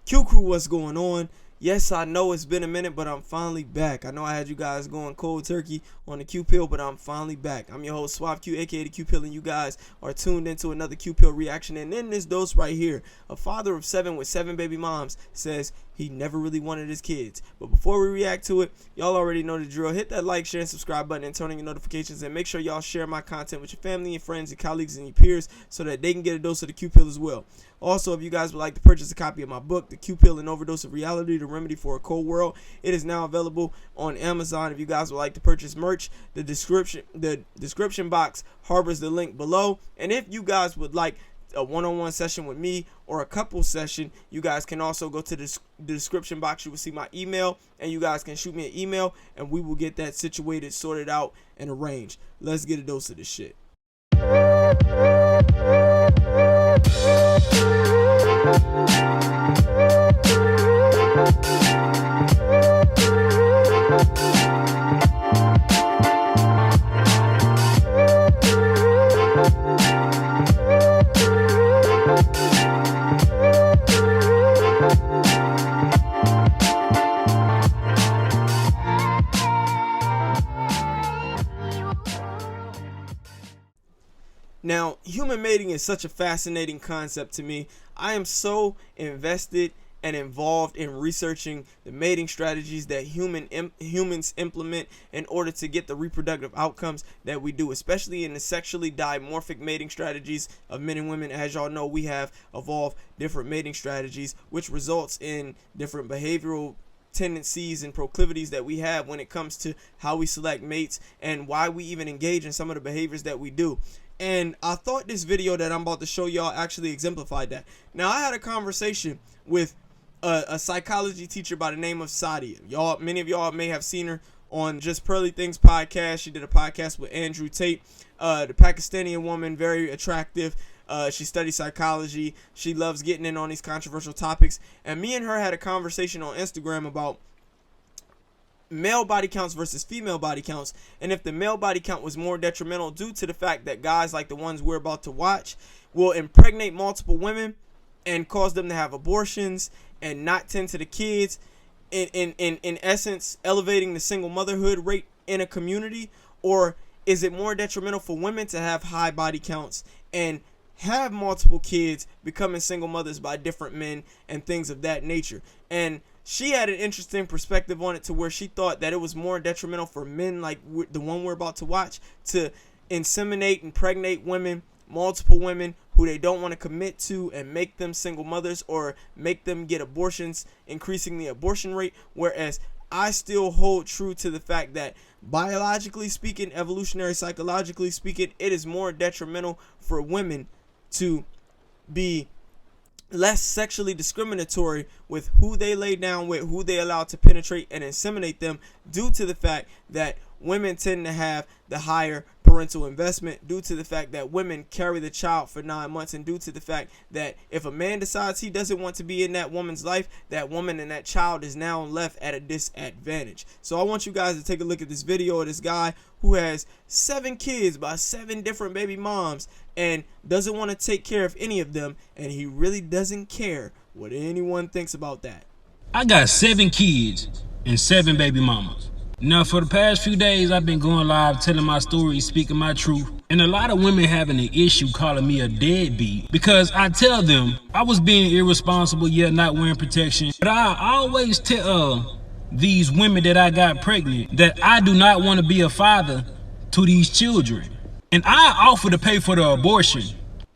Q Crew, what's going on? Yes, I know it's been a minute, but I'm finally back. I know I had you guys going cold turkey on the Q Pill, but I'm finally back. I'm your host, Suave Q, aka the Q Pill, and you guys are tuned into another Q Pill reaction. And in this dose right here, a father of 7 with 7 baby moms says he never really wanted his kids. But before we react to it, y'all already know the drill. Hit that like, share, and subscribe button and turn on your notifications. And make sure y'all share my content with your family and friends and colleagues and your peers so that they can get a dose of the Q Pill as well. Also, if you guys would like to purchase a copy of my book, The Q Pill, An Overdose of Reality, The Remedy for a Cold World, it is now available on Amazon. If you guys would like to purchase merch, the description box harbors the link below. And if you guys would like a one-on-one session with me or a couple session, you guys can also go to the description box. You will see my email, and you guys can shoot me an email, and we will get that situated, sorted out, and arranged. Let's get a dose of this shit. Now, human mating is such a fascinating concept to me. I am so invested and involved in researching the mating strategies that humans implement in order to get the reproductive outcomes that we do, especially in the sexually dimorphic mating strategies of men and women. As y'all know, we have evolved different mating strategies, which results in different behavioral tendencies and proclivities that we have when it comes to how we select mates and why we even engage in some of the behaviors that we do. And I thought this video that I'm about to show y'all actually exemplified that. Now, I had a conversation with a psychology teacher by the name of Sadia. Many of y'all may have seen her on Just Pearly Things podcast. She did a podcast with Andrew Tate, the Pakistani woman, very attractive. She studies psychology. She loves getting in on these controversial topics. And me and her had a conversation on Instagram about male body counts versus female body counts, and if the male body count was more detrimental due to the fact that guys like the ones we're about to watch will impregnate multiple women and cause them to have abortions and not tend to the kids, in essence elevating the single motherhood rate in a community, or is it more detrimental for women to have high body counts and have multiple kids, becoming single mothers by different men and things of that nature? And she had an interesting perspective on it, to where she thought that it was more detrimental for men like the one we're about to watch to inseminate, impregnate women, multiple women who they don't want to commit to, and make them single mothers or make them get abortions, increasing the abortion rate. Whereas I still hold true to the fact that biologically speaking, evolutionary psychologically speaking, it is more detrimental for women to be less sexually discriminatory with who they lay down with, who they allow to penetrate and inseminate them, due to the fact that women tend to have the higher parental investment, due to the fact that women carry the child for 9 months, and due to the fact that if a man decides he doesn't want to be in that woman's life, that woman and that child is now left at a disadvantage. So I want you guys to take a look at this video of this guy who has 7 kids by 7 different baby moms and doesn't want to take care of any of them, and he really doesn't care what anyone thinks about that. I got 7 kids and 7 baby mamas. Now, for the past few days, I've been going live telling my story, speaking my truth. And a lot of women having an issue calling me a deadbeat because I tell them I was being irresponsible, yet not wearing protection. But I always tell these women that I got pregnant that I do not want to be a father to these children. And I offer to pay for the abortion.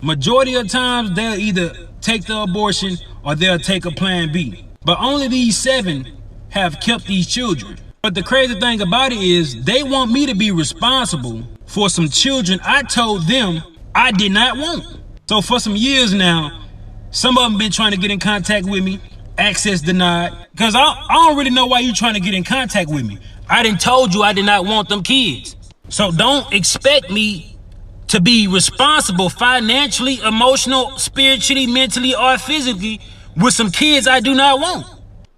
Majority of times, they'll either take the abortion or they'll take a plan B. But only these 7 have kept these children. But the crazy thing about it is they want me to be responsible for some children I told them I did not want. So for some years now, some of them been trying to get in contact with me, access denied, because I don't really know why you trying to get in contact with me. I done told you I did not want them kids. So don't expect me to be responsible financially, emotional, spiritually, mentally, or physically with some kids I do not want.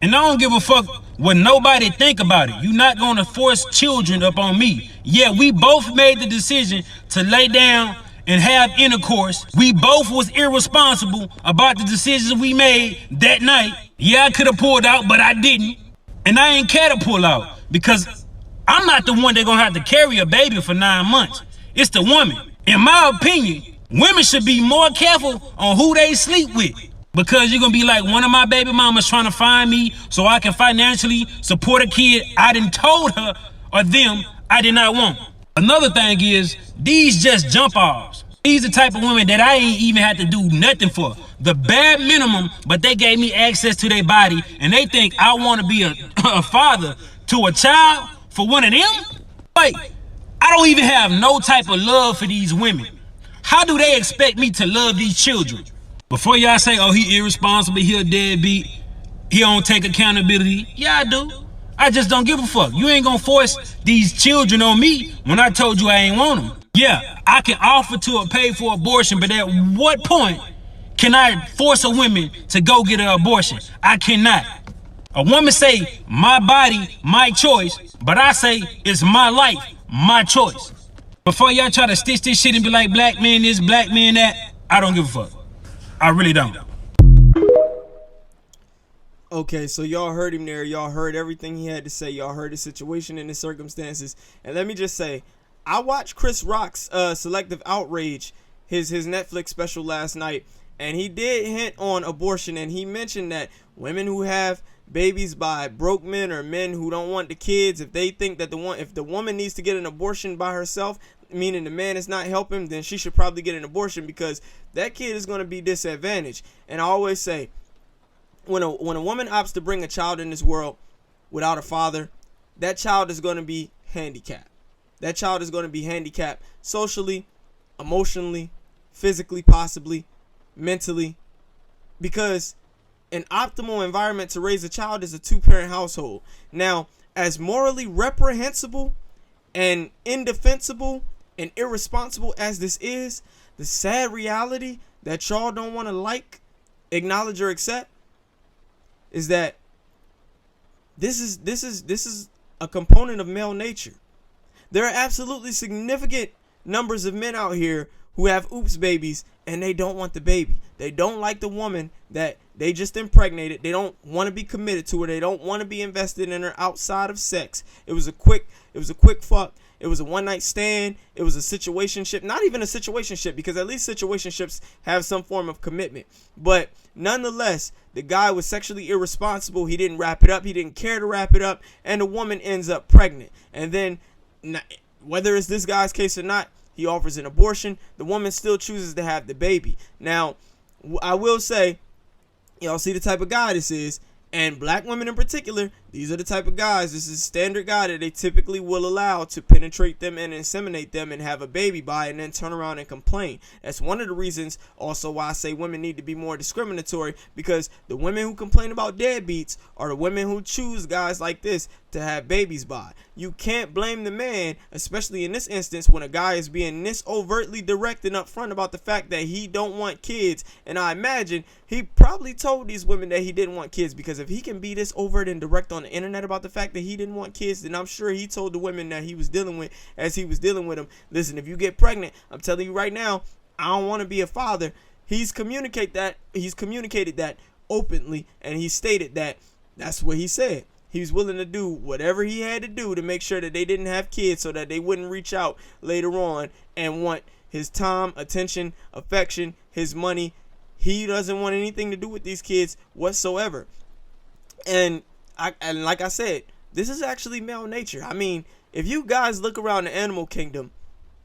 And I don't give a fuck what nobody think about it. You're not gonna force children up on me. Yeah, we both made the decision to lay down and have intercourse. We both was irresponsible about the decisions we made that night. Yeah, I could have pulled out, but I didn't. And I ain't care to pull out because I'm not the one that gonna have to carry a baby for 9 months. It's the woman. In my opinion, women should be more careful on who they sleep with. Because you're gonna be like, one of my baby mamas trying to find me so I can financially support a kid I done told her or them I did not want. Another thing is, these just jump offs. These the type of women that I ain't even had to do nothing for. The bare minimum, but they gave me access to their body and they think I want to be a father to a child for one of them? Like, I don't even have no type of love for these women. How do they expect me to love these children? Before y'all say, oh, he irresponsible, he a deadbeat, he don't take accountability. Yeah, I do. I just don't give a fuck. You ain't gonna force these children on me when I told you I ain't want them. Yeah, I can offer to pay for abortion, but at what point can I force a woman to go get an abortion? I cannot. A woman say, my body, my choice, but I say, it's my life, my choice. Before y'all try to stitch this shit and be like, black man this, black man that, I don't give a fuck. I really don't. Okay, so y'all heard him there. Y'all heard everything he had to say. Y'all heard the situation and the circumstances. And let me just say, I watched Chris Rock's Selective Outrage, his Netflix special last night, and he did hint on abortion, and he mentioned that women who have babies by broke men or men who don't want the kids, if they think that if the woman needs to get an abortion by herself, meaning the man is not helping, then she should probably get an abortion because that kid is going to be disadvantaged. And I always say, when a woman opts to bring a child in this world without a father, that child is going to be handicapped. That child is going to be handicapped socially, emotionally, physically, possibly, mentally, because an optimal environment to raise a child is a two-parent household. Now, as morally reprehensible and indefensible and irresponsible as this is, the sad reality that y'all don't want to acknowledge or accept is that this is a component of male nature. There are absolutely significant numbers of men out here who have oops babies and they don't want the baby. They don't like the woman that they just impregnated. They don't want to be committed to her. They don't want to be invested in her outside of sex. It was a quick fuck. It was a one-night stand. It was a situationship. Not even a situationship, because at least situationships have some form of commitment. But nonetheless, the guy was sexually irresponsible. He didn't wrap it up. He didn't care to wrap it up. And the woman ends up pregnant. And then, whether it's this guy's case or not, he offers an abortion. The woman still chooses to have the baby. Now, I will say, y'all see the type of guy this is. And black women in particular, these are the type of guys, this is standard guy that they typically will allow to penetrate them and inseminate them and have a baby by and then turn around and complain. That's one of the reasons also why I say women need to be more discriminatory, because the women who complain about deadbeats are the women who choose guys like this to have babies by. You can't blame the man, especially in this instance when a guy is being this overtly direct and upfront about the fact that he don't want kids. And I imagine he probably told these women that he didn't want kids, because if he can be this overt and direct on the internet about the fact that he didn't want kids, then I'm sure he told the women that he was dealing with as he was dealing with them, listen, if you get pregnant, I'm telling you right now, I don't want to be a father. He's communicated that openly, and he stated that that's what he said. He was willing to do whatever he had to do to make sure that they didn't have kids so that they wouldn't reach out later on and want his time, attention, affection, his money. He doesn't want anything to do with these kids whatsoever. And like I said, this is actually male nature. I mean, if you guys look around the animal kingdom,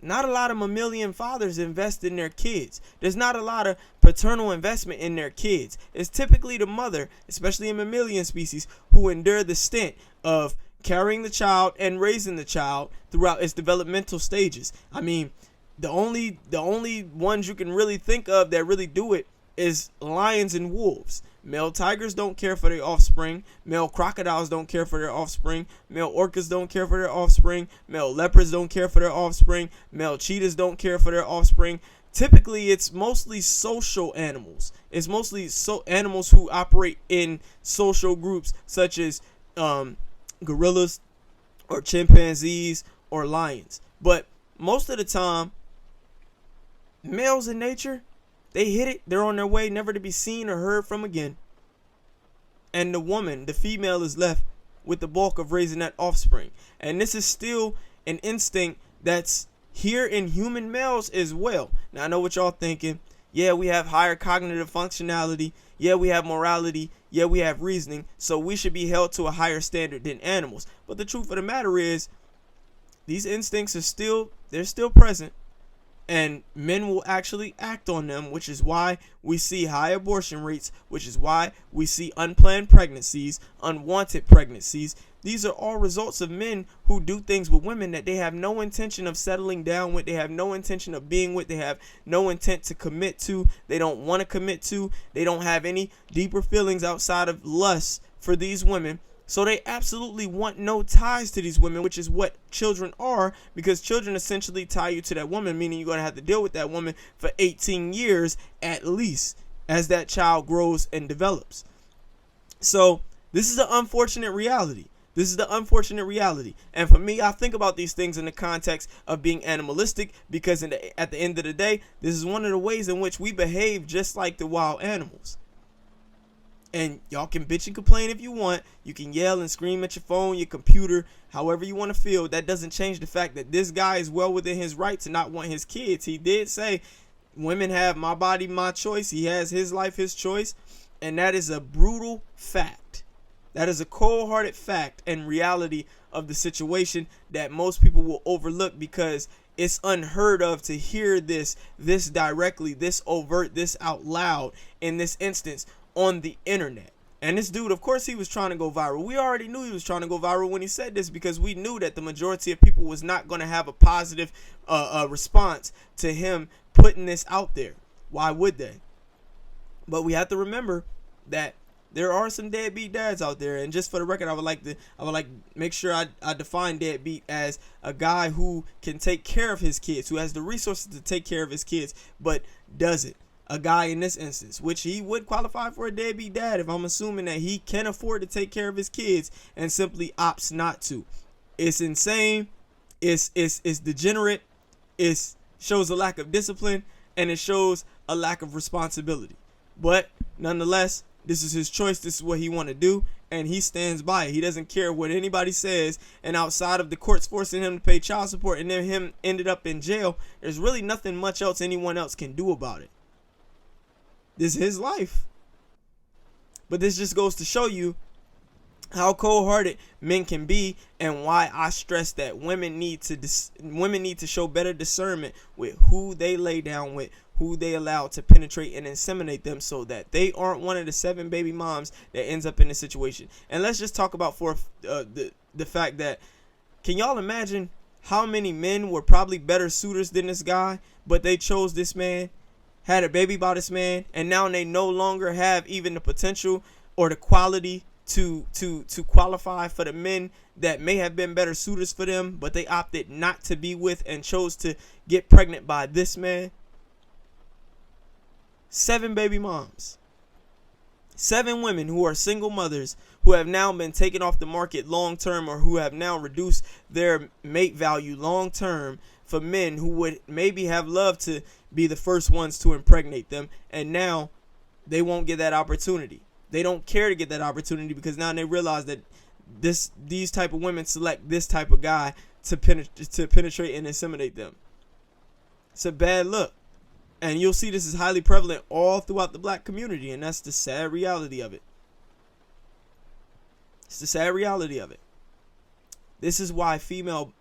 not a lot of mammalian fathers invest in their kids. There's not a lot of paternal investment in their kids. It's typically the mother, especially in mammalian species, who endure the stint of carrying the child and raising the child throughout its developmental stages. I mean, the only ones you can really think of that really do it is lions and wolves. Male tigers don't care for their offspring. Male crocodiles don't care for their offspring. Male orcas don't care for their offspring. Male leopards don't care for their offspring. Male cheetahs don't care for their offspring. Typically, it's mostly social animals. It's mostly animals who operate in social groups, such as gorillas or chimpanzees or lions. But most of the time, Males in nature, they hit it, they're on their way, never to be seen or heard from again. And the woman, the female, is left with the bulk of raising that offspring. And this is still an instinct that's here in human males as well. Now, I know what y'all thinking. Yeah, we have higher cognitive functionality. Yeah, we have morality. Yeah, we have reasoning. So we should be held to a higher standard than animals. But the truth of the matter is, these instincts are they're still present. And men will actually act on them, which is why we see high abortion rates, which is why we see unplanned pregnancies, unwanted pregnancies. These are all results of men who do things with women that they have no intention of settling down with. They have no intention of being with. They have no intent to commit to. They don't want to commit to. They don't have any deeper feelings outside of lust for these women. So they absolutely want no ties to these women, which is what children are, because children essentially tie you to that woman, meaning you're going to have to deal with that woman for 18 years at least as that child grows and develops. So this is the unfortunate reality. This is the unfortunate reality. And for me, I think about these things in the context of being animalistic, because at the end of the day, this is one of the ways in which we behave just like the wild animals. And y'all can bitch and complain if you want. You can yell and scream at your phone, your computer, however you want to feel. That doesn't change the fact that this guy is well within his right to not want his kids. He did say, women have my body, my choice. He has his life, his choice. And that is a brutal fact. That is a cold-hearted fact and reality of the situation that most people will overlook, because it's unheard of to hear this directly, this overt, this out loud in this instance on the internet. And this dude, of course, he was trying to go viral. We already knew he was trying to go viral when he said this, because we knew that the majority of people was not going to have a positive response to him putting this out there. Why would they? But we have to remember that there are some deadbeat dads out there. And just for the record, I would like make sure I define deadbeat as a guy who can take care of his kids, who has the resources to take care of his kids, but doesn't. A guy in this instance, which he would qualify for a deadbeat dad if I'm assuming that he can afford to take care of his kids and simply opts not to. It's insane. It's degenerate. It shows a lack of discipline, and it shows a lack of responsibility. But nonetheless, this is his choice. This is what he want to do, and he stands by it. He doesn't care what anybody says. And outside of the courts forcing him to pay child support and then him ended up in jail, there's really nothing much else anyone else can do about it. This is his life. But this just goes to show you how cold-hearted men can be, and why I stress that women need to show better discernment with who they lay down with, who they allow to penetrate and inseminate them, so that they aren't one of the 7 baby moms that ends up in this situation. And let's just talk about the fact that, can y'all imagine how many men were probably better suitors than this guy, but they chose this man, had a baby by this man, and now they no longer have even the potential or the quality to qualify for the men that may have been better suitors for them, but they opted not to be with and chose to get pregnant by this man. 7 baby moms. 7 women who are single mothers who have now been taken off the market long term, or who have now reduced their mate value long term for men who would maybe have loved to be the first ones to impregnate them, and now they won't get that opportunity. They don't care to get that opportunity, because now they realize that these type of women select this type of guy to penetrate and inseminate them. It's a bad look. And you'll see this is highly prevalent all throughout the black community, and that's the sad reality of it. It's the sad reality of it. This is why female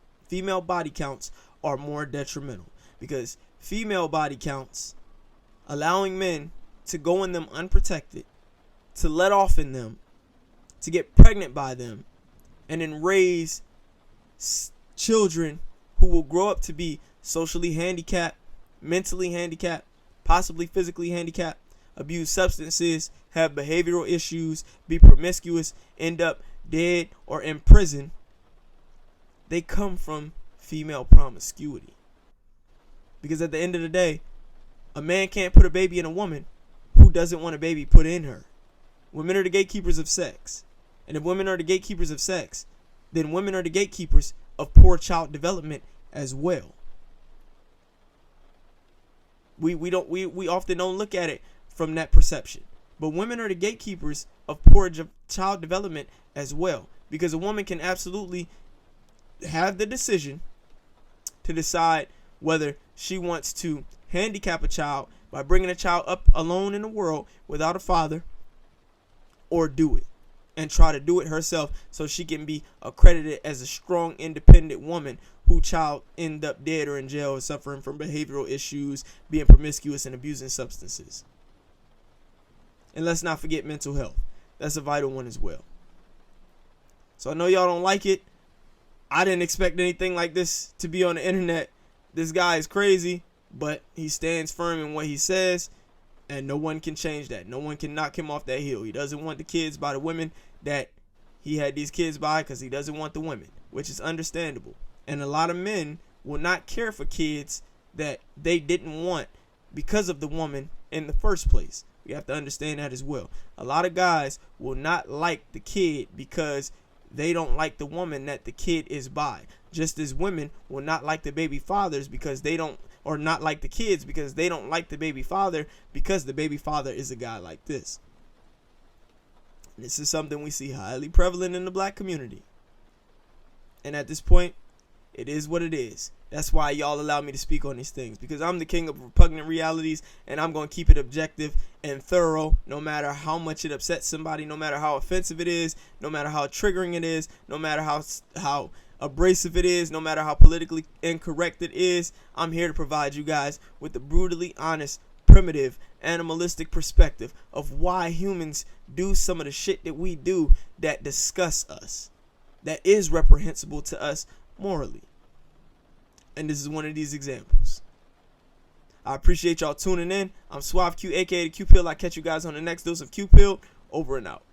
body counts are more detrimental, because female body counts, allowing men to go in them unprotected, to let off in them, to get pregnant by them, and then raise children who will grow up to be socially handicapped, mentally handicapped, possibly physically handicapped, abuse substances, have behavioral issues, be promiscuous, end up dead or in prison. They come from female promiscuity. Because at the end of the day, a man can't put a baby in a woman who doesn't want a baby put in her. Women are the gatekeepers of sex. And if women are the gatekeepers of sex, then women are the gatekeepers of poor child development as well. We often don't look at it from that perception. But women are the gatekeepers of poor child development as well, because a woman can absolutely have the decision to decide whether she wants to handicap a child by bringing a child up alone in the world without a father, or do it and try to do it herself so she can be accredited as a strong, independent woman whose child end up dead or in jail or suffering from behavioral issues, being promiscuous and abusing substances. And let's not forget mental health. That's a vital one as well. So I know y'all don't like it. I didn't expect anything like this to be on the internet. This guy is crazy, but he stands firm in what he says, and no one can change that. No one can knock him off that hill. He doesn't want the kids by the women that he had these kids by because he doesn't want the women, which is understandable. And a lot of men will not care for kids that they didn't want because of the woman in the first place. We have to understand that as well. A lot of guys will not like the kid because they don't like the woman that the kid is by. Just as women will not like the baby fathers because they don't, or not like the kids because they don't like the baby father because the baby father is a guy like this. This is something we see highly prevalent in the black community. And at this point, it is what it is. That's why y'all allow me to speak on these things, because I'm the king of repugnant realities, and I'm going to keep it objective and thorough, no matter how much it upsets somebody, no matter how offensive it is, no matter how triggering it is, no matter how abrasive it is, no matter how politically incorrect it is. I'm here to provide you guys with the brutally honest, primitive, animalistic perspective of why humans do some of the shit that we do that disgusts us, that is reprehensible to us morally. And this is one of these examples. I appreciate y'all tuning in. I'm Suave Q, aka the Q Pill. I'll catch you guys on the next dose of Q Pill. Over and out.